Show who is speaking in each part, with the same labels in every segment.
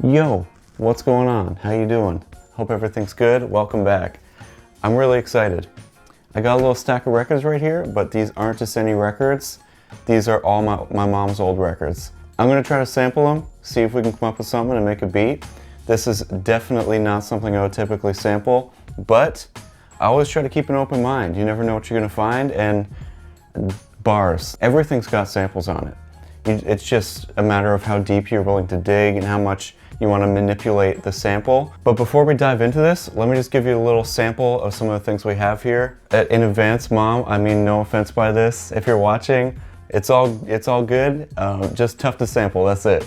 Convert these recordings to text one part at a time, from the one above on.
Speaker 1: Yo, what's going on? How you doing? Hope everything's good. Welcome back. I'm really excited. I got a little stack of records right here, but these aren't just any records. These are all my mom's old records. I'm gonna try to sample them, see if we can come up with something and make a beat. This is definitely not something I would typically sample, but I always try to keep an open mind. You never know what you're gonna find, and bars. Everything's got samples on it. It's just a matter of how deep you're willing to dig and how much you want to manipulate the sample. But before we dive into this, let me just give you a little sample of some of the things we have here. In advance, Mom, I mean no offense by this. If you're watching, it's all good. Just tough to sample, that's it.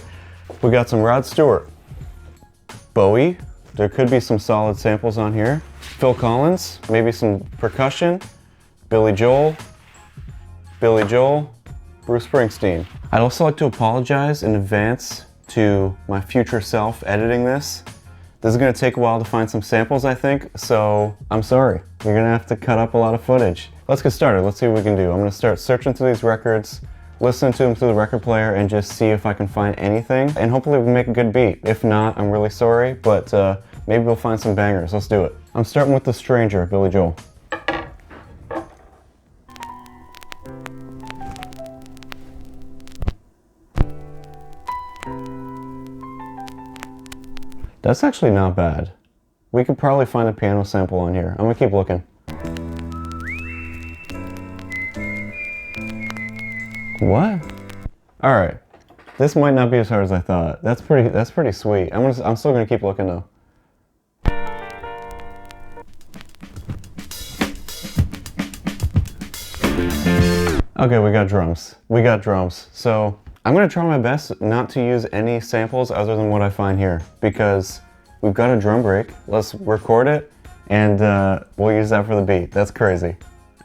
Speaker 1: We got some Rod Stewart, Bowie. There could be some solid samples on here. Phil Collins, maybe some percussion. Billy Joel, Bruce Springsteen. I'd also like to apologize in advance to my future self editing this. This is gonna take a while to find some samples, I think, so I'm sorry. You're gonna have to cut up a lot of footage. Let's get started, let's see what we can do. I'm gonna start searching through these records, listen to them through the record player, and just see if I can find anything, and hopefully we'll make a good beat. If not, I'm really sorry, but maybe we'll find some bangers. Let's do it. I'm starting with The Stranger, Billy Joel. That's actually not bad. We could probably find a piano sample on here. I'm gonna keep looking. What? All right. This might not be as hard as I thought. That's pretty sweet. I'm still gonna keep looking though. Okay, we got drums. So I'm gonna try my best not to use any samples other than what I find here, because we've got a drum break. Let's record it and we'll use that for the beat. That's crazy.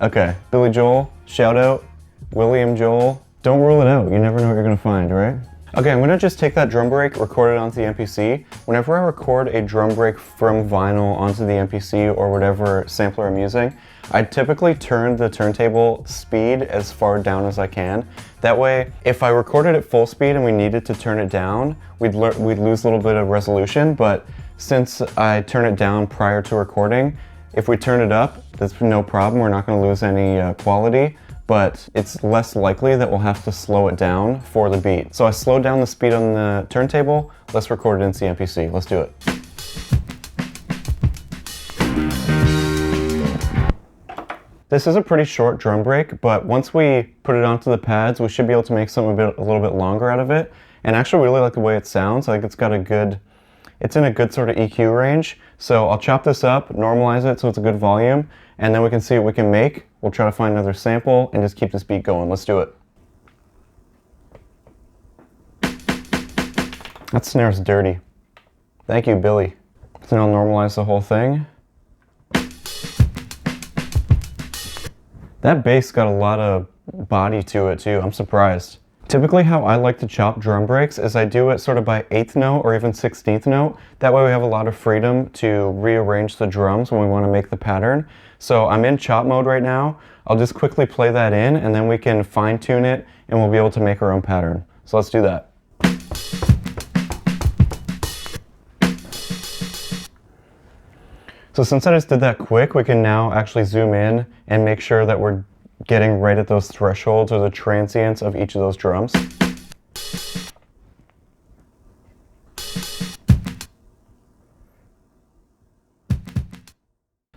Speaker 1: Okay, Billy Joel, shout out. William Joel, don't rule it out. You never know what you're gonna find, right? Okay, I'm gonna just take that drum break, record it onto the MPC. Whenever I record a drum break from vinyl onto the MPC or whatever sampler I'm using, I typically turn the turntable speed as far down as I can. That way, if I recorded at full speed and we needed to turn it down, we'd lose a little bit of resolution, but since I turn it down prior to recording, if we turn it up, that's no problem. We're not gonna lose any quality, but it's less likely that we'll have to slow it down for the beat. So I slowed down the speed on the turntable. Let's record it into the MPC. Let's do it. This is a pretty short drum break, but once we put it onto the pads, we should be able to make something a little bit longer out of it. And actually really like the way it sounds. I think it's in a good sort of EQ range. So I'll chop this up, normalize it so it's a good volume, and then we can see what we can make. We'll try to find another sample and just keep this beat going. Let's do it. That snare's dirty. Thank you, Billy. So now I'll normalize the whole thing. That bass got a lot of body to it too, I'm surprised. Typically how I like to chop drum breaks is I do it sort of by 8th note or even 16th note. That way we have a lot of freedom to rearrange the drums when we want to make the pattern. So I'm in chop mode right now. I'll just quickly play that in and then we can fine tune it and we'll be able to make our own pattern. So let's do that. So since I just did that quick, we can now actually zoom in and make sure that we're getting right at those thresholds or the transients of each of those drums.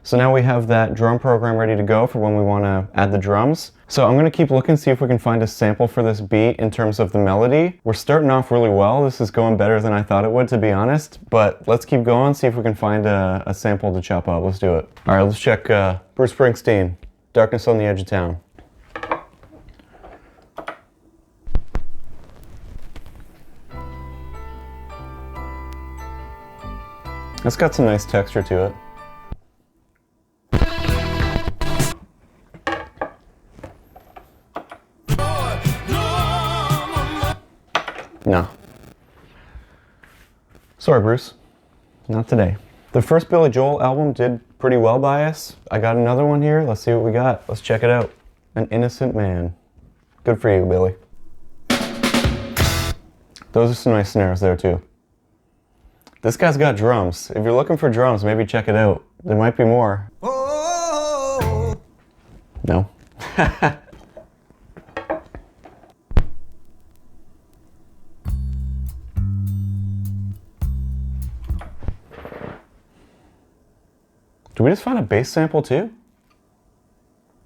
Speaker 1: So now we have that drum program ready to go for when we want to add the drums. So I'm going to keep looking, see if we can find a sample for this beat in terms of the melody. We're starting off really well. This is going better than I thought it would, to be honest. But let's keep going, see if we can find a sample to chop up. Let's do it. All right, let's check Bruce Springsteen, Darkness on the Edge of Town. It's got some nice texture to it. No. Sorry, Bruce. Not today. The first Billy Joel album did pretty well by us. I got another one here. Let's see what we got. Let's check it out. An Innocent Man. Good for you, Billy. Those are some nice snares there, too. This guy's got drums. If you're looking for drums, maybe check it out. There might be more. No. Do we just find a bass sample too?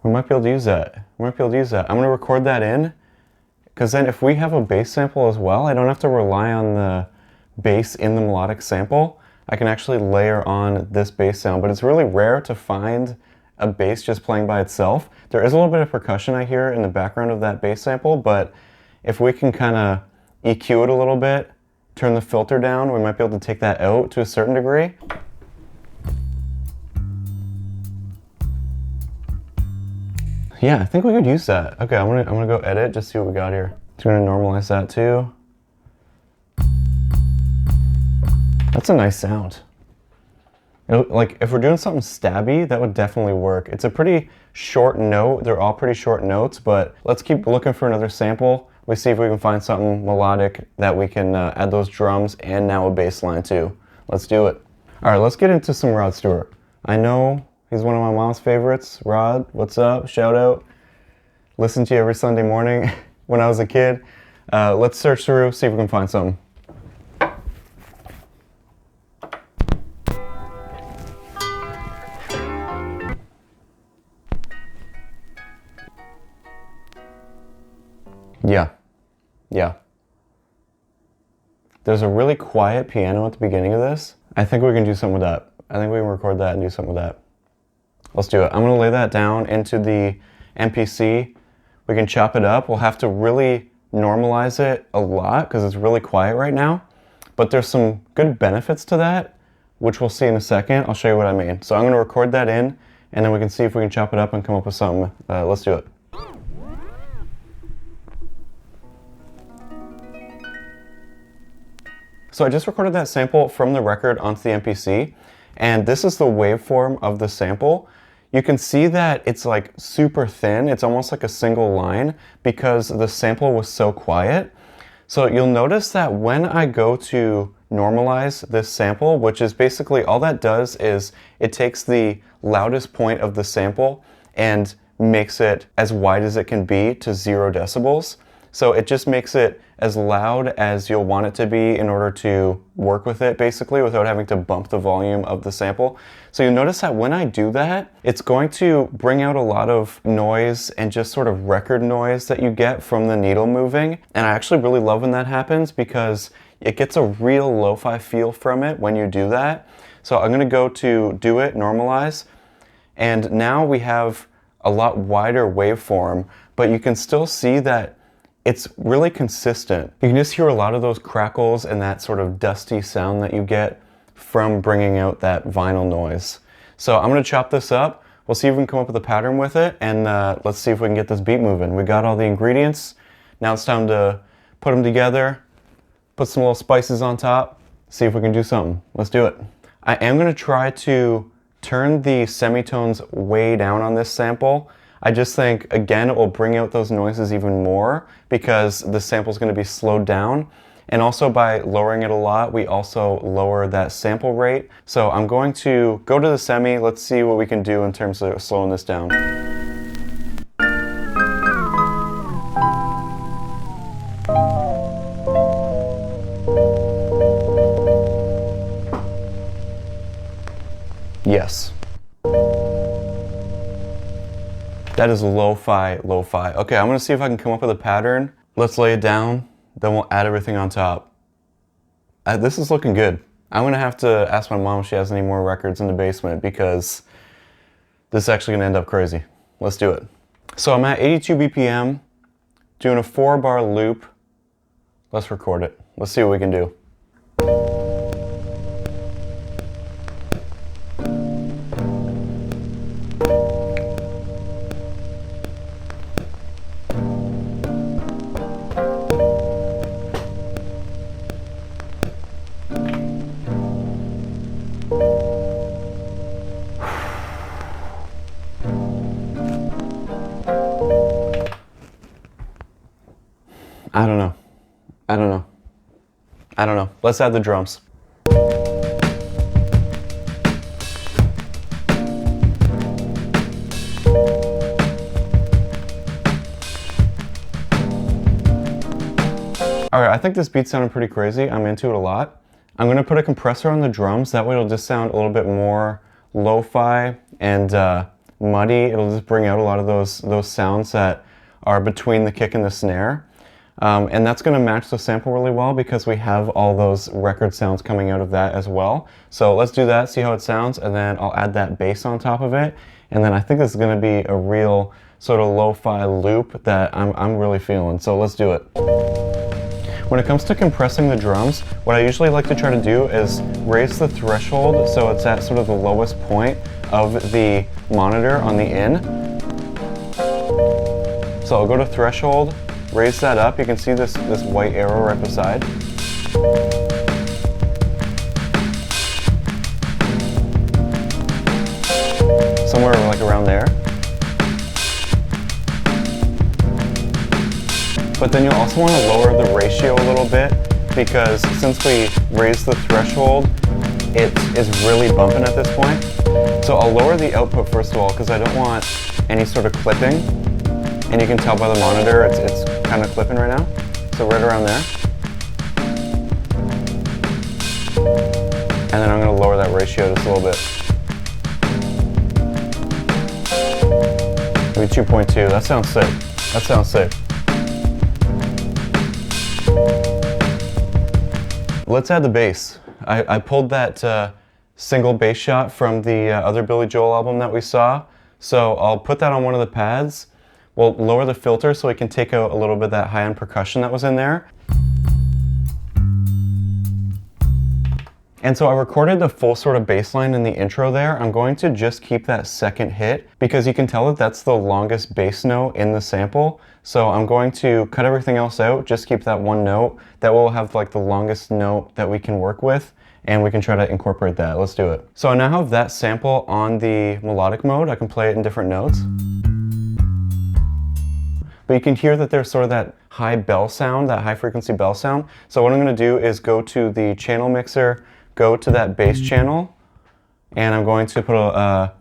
Speaker 1: We might be able to use that. We might be able to use that. I'm gonna record that in, because then if we have a bass sample as well, I don't have to rely on the bass in the melodic sample. I can actually layer on this bass sound, but it's really rare to find a bass just playing by itself. There is a little bit of percussion I hear in the background of that bass sample, but if we can kind of EQ it a little bit, turn the filter down, we might be able to take that out to a certain degree. Yeah, I think we could use that. Okay, I'm gonna go edit, just see what we got here. Just gonna normalize that too. That's a nice sound. Like, if we're doing something stabby, that would definitely work. It's a pretty short note. They're all pretty short notes, but let's keep looking for another sample. We see if we can find something melodic that we can add those drums and now a bass line too. Let's do it. All right, let's get into some Rod Stewart. I know he's one of my mom's favorites. Rod, what's up? Shout out. Listen to you every Sunday morning when I was a kid. Let's search through, see if we can find something. Yeah. There's a really quiet piano at the beginning of this. I think we can do something with that. I think we can record that and do something with that. Let's do it. I'm gonna lay that down into the MPC. We can chop it up. We'll have to really normalize it a lot because it's really quiet right now. But there's some good benefits to that, which we'll see in a second. I'll show you what I mean. So I'm gonna record that in, and then we can see if we can chop it up and come up with something. Let's do it. So I just recorded that sample from the record onto the MPC, and this is the waveform of the sample. You can see that it's like super thin. It's almost like a single line because the sample was so quiet. So you'll notice that when I go to normalize this sample, which is basically all that does is it takes the loudest point of the sample and makes it as wide as it can be to 0 decibels. So it just makes it as loud as you'll want it to be in order to work with it, basically, without having to bump the volume of the sample. So you'll notice that when I do that, it's going to bring out a lot of noise and just sort of record noise that you get from the needle moving. And I actually really love when that happens because it gets a real lo-fi feel from it when you do that. So I'm gonna go to do it, normalize, and now we have a lot wider waveform, but you can still see that it's really consistent. You can just hear a lot of those crackles and that sort of dusty sound that you get from bringing out that vinyl noise. So I'm gonna chop this up. We'll see if we can come up with a pattern with it, and let's see if we can get this beat moving. We got all the ingredients. Now it's time to put them together, put some little spices on top, see if we can do something. Let's do it. I am gonna try to turn the semitones way down on this sample. I just think, again, it will bring out those noises even more because the sample is going to be slowed down. And also by lowering it a lot, we also lower that sample rate. So I'm going to go to the semi. Let's see what we can do in terms of slowing this down. Yes. That is lo-fi, lo-fi. Okay, I'm gonna see if I can come up with a pattern. Let's lay it down, then we'll add everything on top. This is looking good. I'm gonna have to ask my mom if she has any more records in the basement because this is actually gonna end up crazy. Let's do it. So I'm at 82 BPM, doing a 4-bar loop. Let's record it. Let's see what we can do. I don't know. Let's add the drums. All right, I think this beat sounded pretty crazy. I'm into it a lot. I'm gonna put a compressor on the drums. That way it'll just sound a little bit more lo-fi and muddy. It'll just bring out a lot of those sounds that are between the kick and the snare. And that's gonna match the sample really well because we have all those record sounds coming out of that as well. So let's do that, see how it sounds, and then I'll add that bass on top of it. And then I think this is gonna be a real sort of lo-fi loop that I'm really feeling. So let's do it. When it comes to compressing the drums, what I usually like to try to do is raise the threshold so it's at sort of the lowest point of the monitor on the in. So I'll go to threshold, raise that up. You can see this white arrow right beside. Somewhere like around there. But then you'll also want to lower the ratio a little bit because since we raised the threshold, it is really bumping at this point. So I'll lower the output first of all because I don't want any sort of clipping. And you can tell by the monitor it's kind of clipping right now. So right around there. And then I'm going to lower that ratio just a little bit. Maybe 2.2. That sounds sick. That sounds sick. Let's add the bass. I pulled that single bass shot from the other Billy Joel album that we saw. So I'll put that on one of the pads. We'll lower the filter so we can take out a little bit of that high-end percussion that was in there. And so I recorded the full sort of bass line in the intro there. I'm going to just keep that second hit because you can tell that that's the longest bass note in the sample. So I'm going to cut everything else out, just keep that one note. That will have like the longest note that we can work with, and we can try to incorporate that. Let's do it. So I now have that sample on the melodic mode. I can play it in different notes. But you can hear that there's sort of that high bell sound, that high frequency bell sound. So what I'm gonna do is go to the channel mixer, go to that bass channel, and I'm going to put a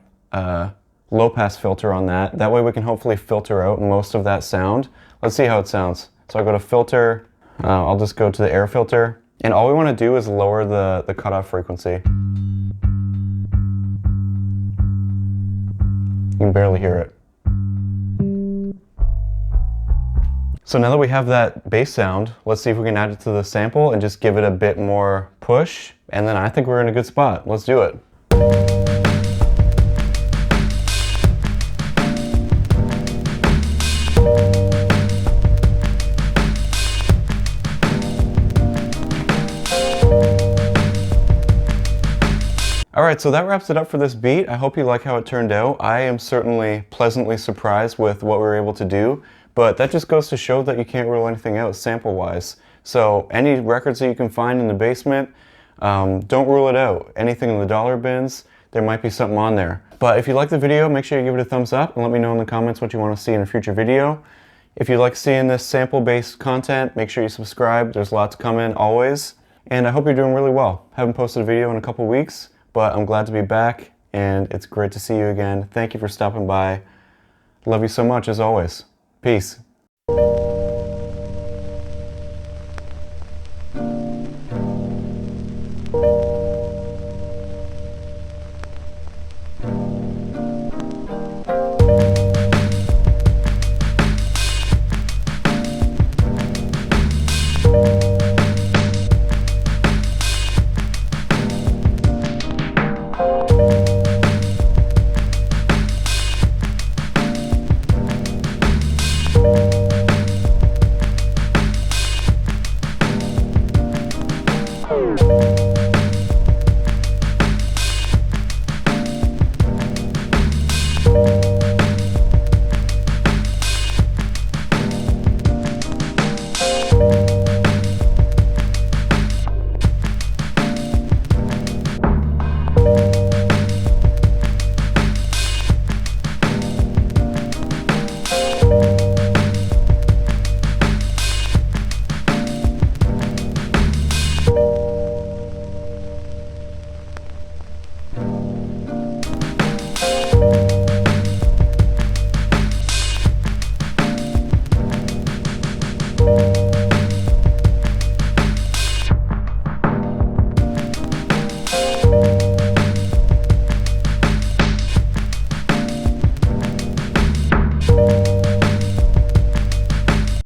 Speaker 1: low pass filter on that. That way we can hopefully filter out most of that sound. Let's see how it sounds. So I go to filter, I'll just go to the air filter, and all we wanna do is lower the cutoff frequency. You can barely hear it. So now that we have that bass sound, let's see if we can add it to the sample and just give it a bit more push. And then I think we're in a good spot. Let's do it. All right, so that wraps it up for this beat. I hope you like how it turned out. I am certainly pleasantly surprised with what we were able to do. But that just goes to show that you can't rule anything out sample-wise. So any records that you can find in the basement, don't rule it out. Anything in the dollar bins, there might be something on there. But if you like the video, make sure you give it a thumbs up and let me know in the comments what you want to see in a future video. If you like seeing this sample-based content, make sure you subscribe. There's lots coming always. And I hope you're doing really well. Haven't posted a video in a couple weeks, but I'm glad to be back and it's great to see you again. Thank you for stopping by. Love you so much as always. Peace.